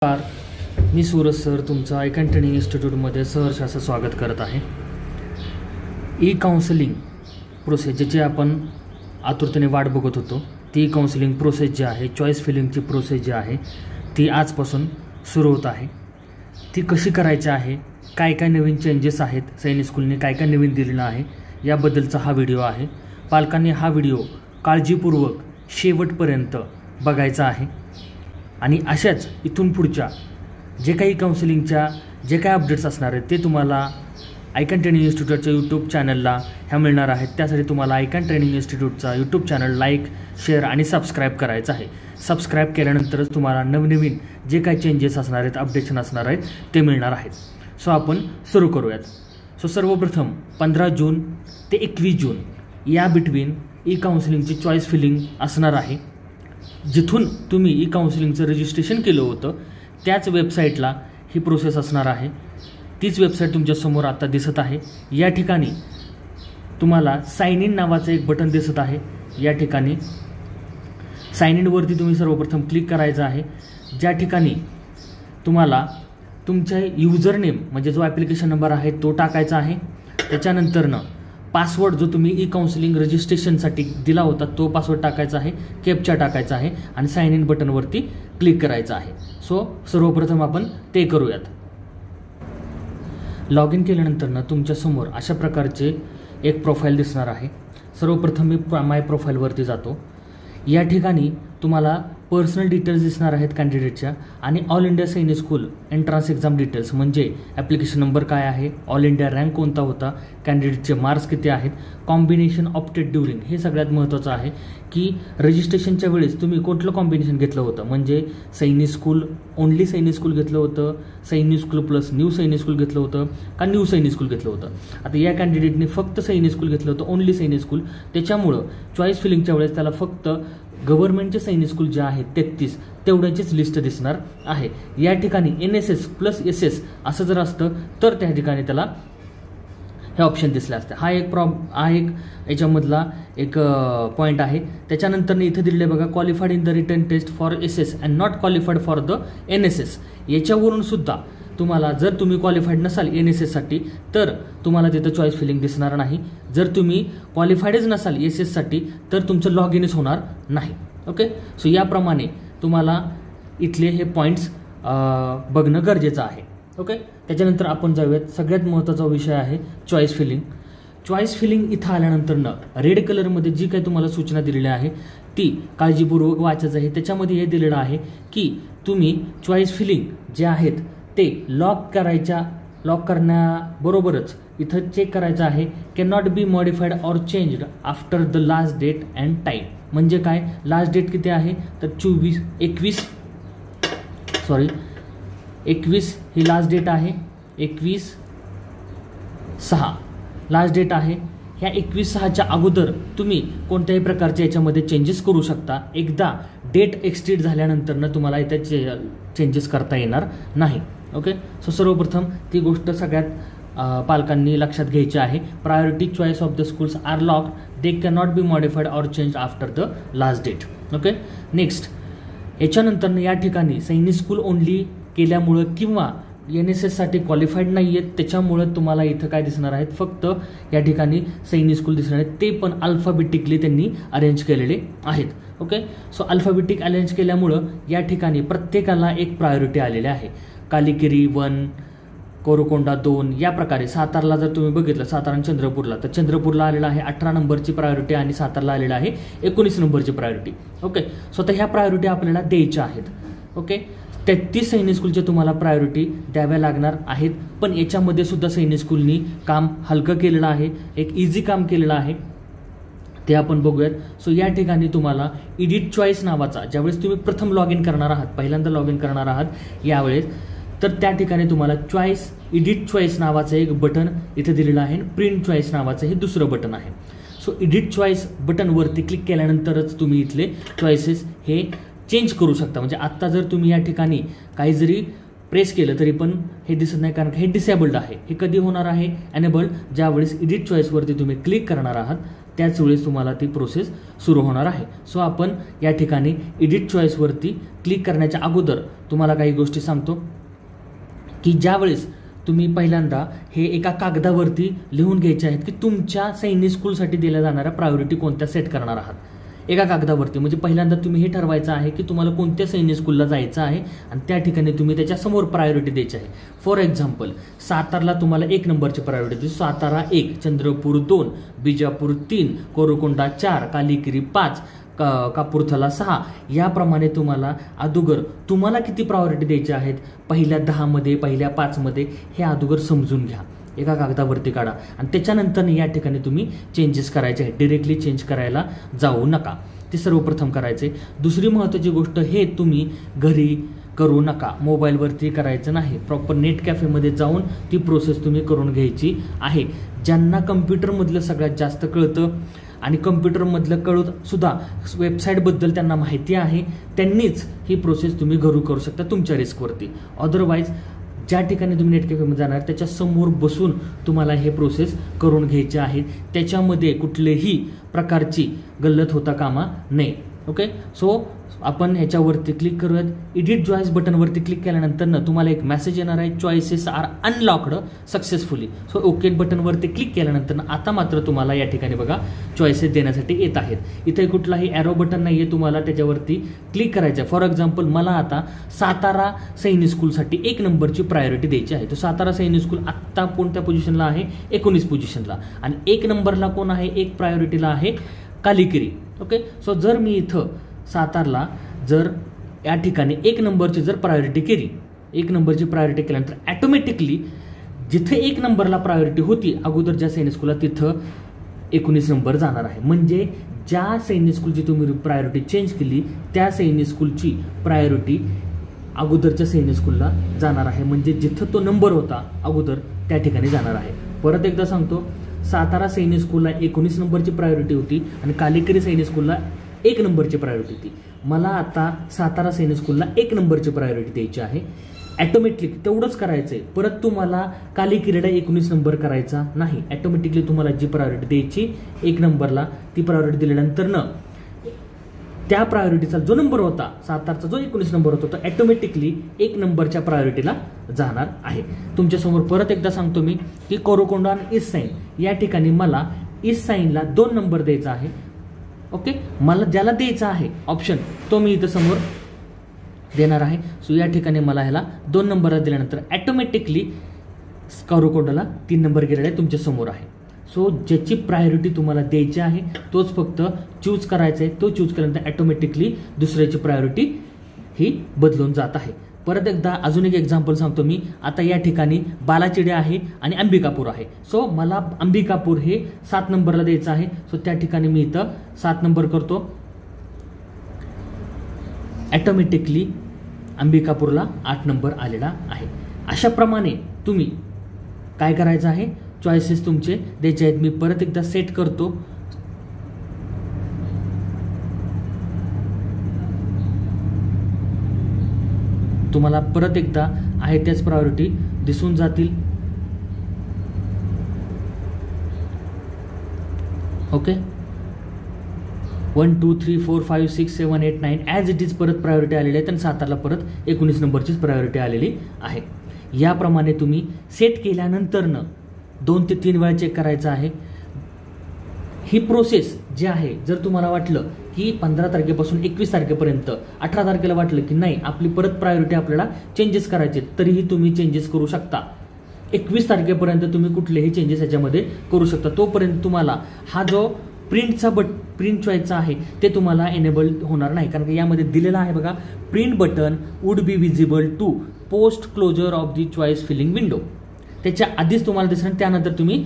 नमस्कार, मी सूरज सर तुमचं icon training इन्स्टिट्यूटमध्ये सहर्ष असं स्वागत करत आहे. ई काउन्सिलिंग प्रोसेस ज्याची आपण आतुरतेने वाट बघत होतो, ती काउन्सिलिंग प्रोसेस जी आहे, चॉईस फिलिंगची प्रोसेस जी आहे ती आजपासून सुरू होत आहे. ती कशी करायची आहे, काय काय नवीन चेंजेस आहेत, सैनिक स्कूलने काय काय नवीन दिलेलं आहे याबद्दलचा हा व्हिडिओ आहे. पालकांनी हा व्हिडिओ काळजीपूर्वक शेवटपर्यंत बघायचा आहे आणि अशाच इथून पुढच्या जे काही काउन्सिलिंगच्या जे काही अपडेट्स असणार आहेत ते तुम्हाला आयकॉन ट्रेनिंग इन्स्टिट्यूटच्या यूट्यूब चॅनलला ह्या मिळणार आहेत. त्यासाठी तुम्हाला आयकॉन ट्रेनिंग इन्स्टिट्यूटचा यूट्यूब चॅनल लाईक, शेअर आणि सबस्क्राईब करायचं आहे. सबस्क्राईब केल्यानंतरच तुम्हाला नवनवीन जे काही चेंजेस असणार आहेत, अपडेशन असणार आहेत ते मिळणार आहेत. सो आपण सुरू करूयात. सो सर्वप्रथम 15 जून ते 21 जून या बिटवीन ई काउन्सिलिंगची चॉईस फिलिंग असणार आहे. जिथून तुम्ही ई काउन्सिलिंगचं रजिस्ट्रेशन केलं होतं त्याच वेबसाईटला ही प्रोसेस असणार आहे. तीच वेबसाईट तुमच्यासमोर आता दिसत आहे. या ठिकाणी तुम्हाला साइन इन नावाचं एक बटन दिसत आहे. या ठिकाणी साइन इनवरती तुम्ही सर्वप्रथम क्लिक करायचं आहे. ज्या ठिकाणी तुम्हाला तुमच्या युजर नेम म्हणजे जो ॲप्लिकेशन नंबर आहे तो टाकायचा आहे. त्याच्यानंतरनं पासवर्ड जो तुम्ही ई काउन्सिलिंग रजिस्ट्रेशनसाठी दिला होता तो पासवर्ड टाकायचा आहे, कॅप्चा टाकायचा आहे आणि साइन इन बटनवरती क्लिक करायचं आहे. सो सर्वप्रथम आपण ते करूयात. लॉग इन केल्यानंतर तुमच्यासमोर अशा प्रकारचे एक प्रोफाईल दिसणार आहे. सर्वप्रथम मी माय प्रोफाईलवरती जातो. या ठिकाणी तुम्हाला पर्सनल डिटेल्स दिसणार आहेत कॅन्डिडेटच्या आणि ऑल इंडिया सैनिक स्कूल एंट्रन्स एक्झाम डिटेल्स म्हणजे ॲप्लिकेशन नंबर काय आहे, ऑल इंडिया रँक कोणता होता, कॅन्डिडेटचे मार्क्स किती आहेत, कॉम्बिनेशन ऑप्टेड ड्युरिंग हे सगळ्यात महत्त्वाचं आहे की रजिस्ट्रेशनच्या वेळेस तुम्ही कुठलं कॉम्बिनेशन घेतलं होतं, म्हणजे सैनिक स्कूल ओनली सैनिक स्कूल घेतलं होतं, सैनिक स्कूल प्लस न्यू सैनिक स्कूल घेतलं होतं का न्यू सैनिक स्कूल घेतलं होतं. आता या कॅन्डिडेटने फक्त सैनिक स्कूल घेतलं होतं, ओनली सैनिक स्कूल. त्याच्यामुळं चॉईस फिलिंगच्या वेळेस त्याला फक्त गव्हर्नमेंटचे सैनिक स्कूल जे आहेत 33 तेवढ्यांचीच लिस्ट दिसणार आहे. या ठिकाणी NSS प्लस SS असं जर असतं तर त्या ठिकाणी त्याला हे ऑप्शन दिसले असते. हा एक याच्यामधला एक पॉईंट आहे. त्याच्यानंतर इथे दिलेले बघा, qualified in the written test for SS and not qualified for the NSS. याच्यावरून सुद्धा तुम्हाला जर तुम्ही क्वालिफाईड नसाल NSSसाठी तर तुम्हाला तिथं चॉईस फिलिंग दिसणार नाही. जर तुम्ही क्वालिफाईडच नसाल SSसाठी तर तुमचं लॉग इनच होणार नाही. ओके, सो याप्रमाणे तुम्हाला इथले हे पॉईंट्स बघणं गरजेचं आहे. ओके, त्याच्यानंतर आपण जाऊयात. सगळ्यात महत्त्वाचा विषय आहे चॉईस फिलिंग. चॉईस फिलिंग इथं आल्यानंतर रेड कलरमध्ये जी काही तुम्हाला सूचना दिलेली आहे ती काळजीपूर्वक वाचायचं आहे. त्याच्यामध्ये हे दिलेलं आहे की तुम्ही चॉईस फिलिंग जे आहेत ते लॉक करण्याबरोबरच इथं चेक करायचं आहे can not be modified or changed after the last date and time. म्हणजे काय, लास्ट डेट किती आहे तर 21 ही लास्ट डेट आहे. 21/6 लास्ट डेट आहे. ह्या 21/6च्या अगोदर तुम्ही कोणत्याही प्रकारच्या याच्यामध्ये चेंजेस करू शकता. एकदा डेट एक्सटेंड झाल्यानंतर तुम्हाला इथे चेंजेस करता येणार नाही. ओके, सो सर्वप्रथम ती गोष्ट सगळ्यात पालकांनी लक्षात घ्यायची आहे. Priority choice of the schools are locked, they can not be modified or change after the last date. Okay, next याच्यानंतर या ठिकाणी सैनिक स्कूल ओनली केल्यामुळं किंवा NSSसाठी क्वालिफाईड नाही आहेत त्याच्यामुळं तुम्हाला इथं काय दिसणार आहेत, फक्त या ठिकाणी सैनिक स्कूल दिसणार आहेत. ते पण अल्फाबेटिकली त्यांनी अरेंज केलेले आहेत. ओके, सो अल्फाबेटिक अरेंज केल्यामुळं या ठिकाणी प्रत्येकाला एक प्रायोरिटी आलेली आहे. कालिकिरी 1, कोरकोंडा 2 या प्रकारे. सातारला जर तुम्ही बघितलं, सातारा आणि चंद्रपूरला, तर चंद्रपूरला आलेला आहे 18 नंबरची प्रायोरिटी आणि सातारला आलेला आहे 19 नंबरची प्रायोरिटी. ओके, सो आता ह्या प्रायोरिटी आपल्याला द्यायच्या आहेत. ओके, 33 सैनिक स्कूलच्या तुम्हाला प्रायोरिटी द्याव्या लागणार आहेत. पण याच्यामध्ये सुद्धा सैनिक स्कूलनी काम हलकं केलेलं आहे, एक इझी काम केलेलं आहे, ते आपण बघूयात. सो या ठिकाणी तुम्हाला एडिट चॉईस नावाचा, ज्यावेळेस तुम्ही प्रथम लॉग इन करणार आहात, पहिल्यांदा लॉग इन करणार आहात यावेळेस, तर त्या ठिकाणी तुम्हाला एडिट चॉईस नावाचं एक बटन इथे दिलेलं आहे. प्रिंट चॉईस नावाचं हे दुसरं बटन आहे. सो एडिट चॉईस बटनवरती क्लिक केल्यानंतरच तुम्ही इथले चॉईसेस हे चेंज करू शकता. म्हणजे आत्ता जर तुम्ही या ठिकाणी काही जरी प्रेस केलं तरी पण हे दिसत नाही, कारण हे डिसेबल्ड आहे. हे कधी होणार आहे, एनेबल्ड, ज्यावेळेस एडिट चॉईसवरती तुम्ही क्लिक करणार आहात त्याच वेळेस तुम्हाला ती प्रोसेस सुरू होणार आहे. सो आपण या ठिकाणी एडिट चॉईसवरती क्लिक करण्याच्या अगोदर तुम्हाला काही गोष्टी सांगतो की ज्यावेळेस तुम्ही पहिल्यांदा हे एका कागदावरती लिहून घ्यायचे आहेत की तुमच्या सैनिक स्कूलसाठी दिल्या जाणाऱ्या प्रायोरिटी कोणत्या सेट करणार आहात एका कागदावरती. म्हणजे पहिल्यांदा तुम्ही हे ठरवायचं आहे की तुम्हाला कोणत्या सैनिक स्कूलला जायचं आहे आणि त्या ठिकाणी तुम्ही त्याच्यासमोर प्रायोरिटी द्यायची आहे. फॉर एक्झाम्पल सातारला तुम्हाला 1 नंबरची प्रायोरिटी दिली. सातारा 1, चंद्रपूर 2, बिजापूर 3, कोरकोंडा 4, कालिकिरी 5, कापूरथला 6. याप्रमाणे तुम्हाला अगोदर तुम्हाला किती प्रायोरिटी द्यायची आहेत पहिल्या 10मध्ये पहिल्या 5मध्ये हे अगोदर समजून घ्या. एका कागदावरती काढा आणि त्याच्यानंतर या ठिकाणी तुम्ही चेंजेस करायचे आहेत. डिरेक्टली चेंज करायला जाऊ नका. ते सर्वप्रथम करायचे. दुसरी महत्त्वाची गोष्ट हे तुम्ही घरी करू नका, मोबाईलवरती करायचं नाही. प्रॉपर नेट कॅफेमध्ये जाऊन ती प्रोसेस तुम्ही करून घ्यायची आहे. ज्यांना कम्प्युटरमधलं सगळ्यात जास्त कळतं आणि कम्प्युटरमधलं कळत सुद्धा वेबसाईटबद्दल त्यांना माहिती आहे त्यांनीच ही प्रोसेस तुम्ही घरू करू शकता तुमच्या रिस्कवरती. अदरवाईज ज्या ठिकाणी तुम्ही नेट कॅफेमध्ये जाणार त्याच्या समोर बसून तुम्हाला हे प्रोसेस करून घ्यायचे आहे. त्याच्यामध्ये कुठल्याही प्रकारची गल्लत होता कामा नये. ओके, सो आपण ह्याच्यावरती क्लिक करूयात. एडिट चॉईस बटनवरती क्लिक केल्यानंतर तुम्हाला एक मेसेज येणार आहे, choices are unlocked successfully. So okay बटनवरती क्लिक केल्यानंतर आता मात्र तुम्हाला या ठिकाणी बघा चॉईसेस देण्यासाठी येत आहेत. इथे कुठलाही ॲरो बटन नाही आहे, तुम्हाला त्याच्यावरती क्लिक करायचं आहे. फॉर एक्झाम्पल मला आता सातारा सैनिक स्कूलसाठी 1 नंबरची प्रायोरिटी द्यायची आहे. तर सातारा सैनिक स्कूल आत्ता कोणत्या पोझिशनला आहे? 19 पोझिशनला. आणि 1 नंबरला कोण आहे? 1 प्रायोरिटीला आहे कालिकिरी. ओके, सो जर मी इथं सातारला जर या ठिकाणी 1 नंबरची जर प्रायोरिटी केली, 1 नंबरची प्रायोरिटी केल्यानंतर ॲटोमॅटिकली जिथे 1 नंबरला प्रायोरिटी होती अगोदर ज्या सैनिक स्कूलला तिथं 19 नंबर जाणार आहे. म्हणजे ज्या सैनिक स्कूलची तुम्ही प्रायोरिटी चेंज केली त्या सैनिक स्कूलची प्रायोरिटी अगोदरच्या सैनिक स्कूलला जाणार आहे. म्हणजे जिथं तो नंबर होता अगोदर त्या ठिकाणी जाणार आहे. परत एकदा सांगतो, सातारा सैनिक स्कूलला 19 नंबरची प्रायोरिटी होती आणि कालिकिरी सैनिक स्कूलला 1 नंबरची प्रायोरिटी होती. मला आता सातारा सैनिक स्कूलला 1 नंबरची प्रायोरिटी द्यायची आहे. ॲटोमॅटिकली तेवढंच करायचं आहे. परत तुम्हाला कालिकिरीला 19 नंबर करायचा नाही. ॲटोमॅटिकली तुम्हाला जी प्रायोरिटी द्यायची 1 नंबरला ती प्रायोरिटी दिल्यानंतर त्या प्रायोरिटीचा जो नंबर होता सातारचा जो 19 नंबर होता तो ॲटोमॅटिकली 1 नंबरच्या प्रायोरिटीला जाणार आहे. तुमच्यासमोर परत एकदा सांगतो मी की कोरकोंडा आणि ईस्ट साईन या ठिकाणी मला ईस्ट साईनला 2 नंबर द्यायचा आहे. ओके, मला ज्याला द्यायचा आहे ऑप्शन तो मी इथं समोर देणार आहे. सो या ठिकाणी मला ह्याला 2 नंबरला दिल्यानंतर ॲटोमॅटिकली कोरकोंडाला 3 नंबर गेलेला आहे तुमच्या समोर आहे. सो ज्याची प्रायोरिटी तुम्हाला द्यायची आहे तोच फक्त चूज करायचा आहे. तो चूज केल्यानंतर ॲटोमॅटिकली दुसऱ्याची प्रायोरिटी ही बदलून जात आहे. परत एकदा अजून एक एक्झाम्पल सांगतो मी. आता या ठिकाणी बालाचिडे आहे आणि अंबिकापूर आहे. सो मला अंबिकापूर हे 7 नंबरला द्यायचं आहे. सो त्या ठिकाणी मी इथं 7 नंबर करतो. ॲटोमॅटिकली अंबिकापूरला 8 नंबर आलेला आहे. अशाप्रमाणे तुम्ही काय करायचं आहे, चॉईसेस तुमचे द्यायचे आहेत. मी परत एकदा सेट करतो. तुम्हाला परत एकदा आहे त्याच प्रायोरिटी दिसून जातील. ओके, 1 2 3 4 5 6 7 8 9 ॲज इट इज परत प्रायोरिटी आलेली आहे आणि सातारला परत 19 नंबरचीच प्रायोरिटी आलेली आहे. याप्रमाणे तुम्ही सेट केल्यानंतरनं 2 ते 3 वेळा चेक करायचं आहे. ही प्रोसेस जी आहे, जर तुम्हाला वाटलं की 15 तारखेपासून 21 तारखेपर्यंत 18 तारखेला वाटलं की नाही आपली परत प्रायोरिटी आपल्याला चेंजेस करायचे, तरीही तुम्ही चेंजेस करू शकता. 21 तारखेपर्यंत तुम्ही कुठलेही चेंजेस याच्यामध्ये करू शकता. तोपर्यंत तुम्हाला हा जो प्रिंट चॉईसचा आहे ते तुम्हाला एनेबल होणार नाही. कारण की यामध्ये दिलेला आहे बघा, print button would be visible to post closure of the choice filling window. त्याच्या आधीच तुम्हाला दिसणार, त्यानंतर तुम्ही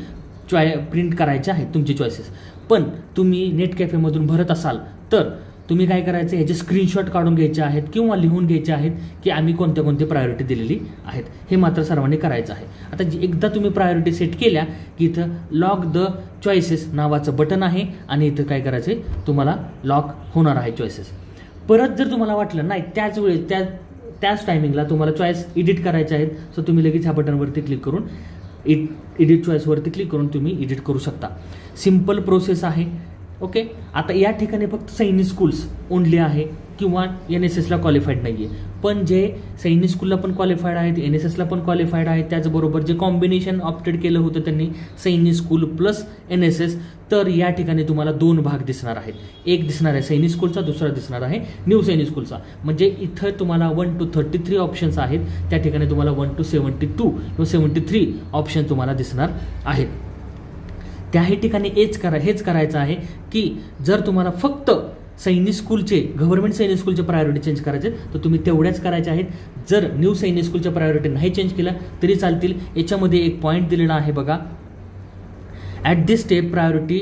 प्रिंट करायचे आहेत तुमचे चॉईसेस. पण तुम्ही नेट कॅफेमधून भरत असाल तर तुम्ही काय करायचं, याचे स्क्रीनशॉट काढून घ्यायचे आहेत किंवा लिहून घ्यायचे आहेत की आम्ही कोणत्या कोणत्या प्रायोरिटी दिलेली आहेत. हे मात्र सर्वांनी करायचं आहे. आता एकदा तुम्ही प्रायोरिटी सेट केल्या की इथं लॉक द चॉईसेस नावाचं बटन आहे आणि इथं काय करायचं आहे, तुम्हाला लॉक होणार आहे चॉईसेस. परत जर तुम्हाला वाटलं नाही त्याच वेळेस त्याच टायमिंगला तुम्हाला चॉईस एडिट करायचे आहेत, सो तुम्ही लगेच ह्या बटनवरती क्लिक करून एडिट चॉईसवरती क्लिक करून तुम्ही एडिट करू शकता. सिम्पल प्रोसेस आहे. ओके, आता या ठिकाणी फक्त सैनिक स्कूल्स ओनली आहे किंवा NSSला क्वालिफाईड नाही आहे. पण जे सैनिक स्कूलला पण क्वालिफाईड आहेत, NSSला पण क्वालिफाईड आहेत, त्याचबरोबर जे कॉम्बिनेशन ऑप्टेड केलं होतं त्यांनी सैनिक स्कूल प्लस NSS, तर या ठिकाणी तुम्हाला 2 भाग दिसणार आहेत. एक दिसणार आहे सैनिक स्कूलचा, दुसरा दिसणार आहे न्यू सैनिक स्कूलचा. म्हणजे इथं तुम्हाला 1 to 33 ऑप्शन्स आहेत, त्या ठिकाणी तुम्हाला 1 to 72 किंवा 73 ऑप्शन तुम्हाला दिसणार आहेत. त्याही ठिकाणी हेच करायचं आहे की जर तुम्हाला फक्त सैनिक स्कूलचे, गव्हर्नमेंट सैनिक स्कूलचे प्रायोरिटी चेंज करायचे तर तुम्ही तेवढ्याच करायचे आहेत. जर न्यू सैनिक स्कूलच्या प्रायोरिटी नाही चेंज केला तरी चालतील. याच्यामध्ये एक पॉईंट दिलेला आहे बघा, ॲट दिस स्टेप प्रायोरिटी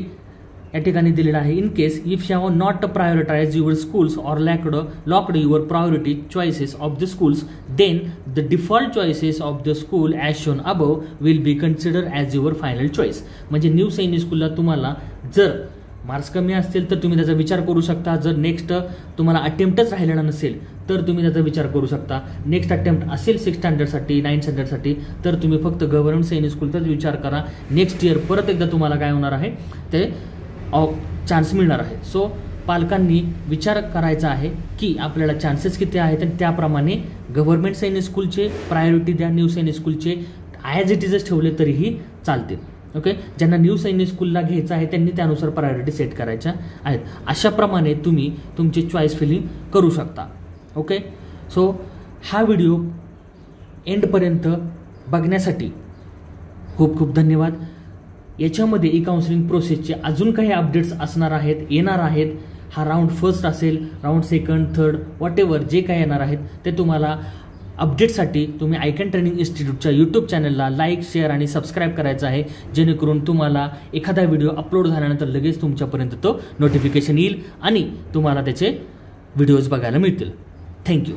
या ठिकाणी दिलेला आहे. In case if you have not prioritize your schools or locked your priority choices of the schools, then the default choices of the school as shown above will be consider as your final choice. म्हणजे new Sainik स्कूलला तुम्हाला जर marks कमी असतील तर तुम्ही त्याचा विचार करू शकता. जर नेक्स्ट तुम्हाला अटेम्प्टच राहिलेला नसेल तर तुम्ही त्याचा विचार करू शकता. नेक्स्ट अटेम्प्ट असेल 6th स्टँडर्डसाठी 9th स्टँडर्डसाठी तर तुम्ही फक्त गव्हर्नमेंट सैनिक स्कूलचाच विचार करा. नेक्स्ट इयर परत एकदा तुम्हाला काय होणार आहे ते चान्स मिळणार आहे. सो पालकांनी विचार करायचा आहे की आपल्याला चान्सेस किती आहेत आणि त्याप्रमाणे गव्हर्नमेंट सैनिक स्कूलचे प्रायोरिटी द्या, न्यू सैनिक स्कूलचे ॲज इट इजच ठेवले तरीही चालतील. ओके, ज्यांना न्यू सैनिक स्कूलला घ्यायचं आहे त्यांनी त्यानुसार प्रायोरिटी सेट करायच्या आहेत. अशाप्रमाणे तुम्ही तुमची चॉईस फिलिंग करू शकता. ओके, सो हा व्हिडिओ एंडपर्यंत बघण्यासाठी खूप खूप धन्यवाद. याच्यामध्ये ई काउन्सिलिंग प्रोसेसचे अजून काही अपडेट्स असणार आहेत, येणार आहेत. हा राऊंड फर्स्ट असेल, round second, third, what ever जे काही येणार आहेत ते तुम्हाला अपडेटसाठी तुम्ही आयकॉन ट्रेनिंग इन्स्टिट्यूटच्या यूट्यूब चॅनलला लाईक, शेअर आणि सबस्क्राईब करायचं आहे, जेणेकरून तुम्हाला एखादा व्हिडिओ अपलोड झाल्यानंतर लगेच तुमच्यापर्यंत तो नोटिफिकेशन येईल आणि तुम्हाला त्याचे व्हिडिओज बघायला मिळतील. थँक्यू.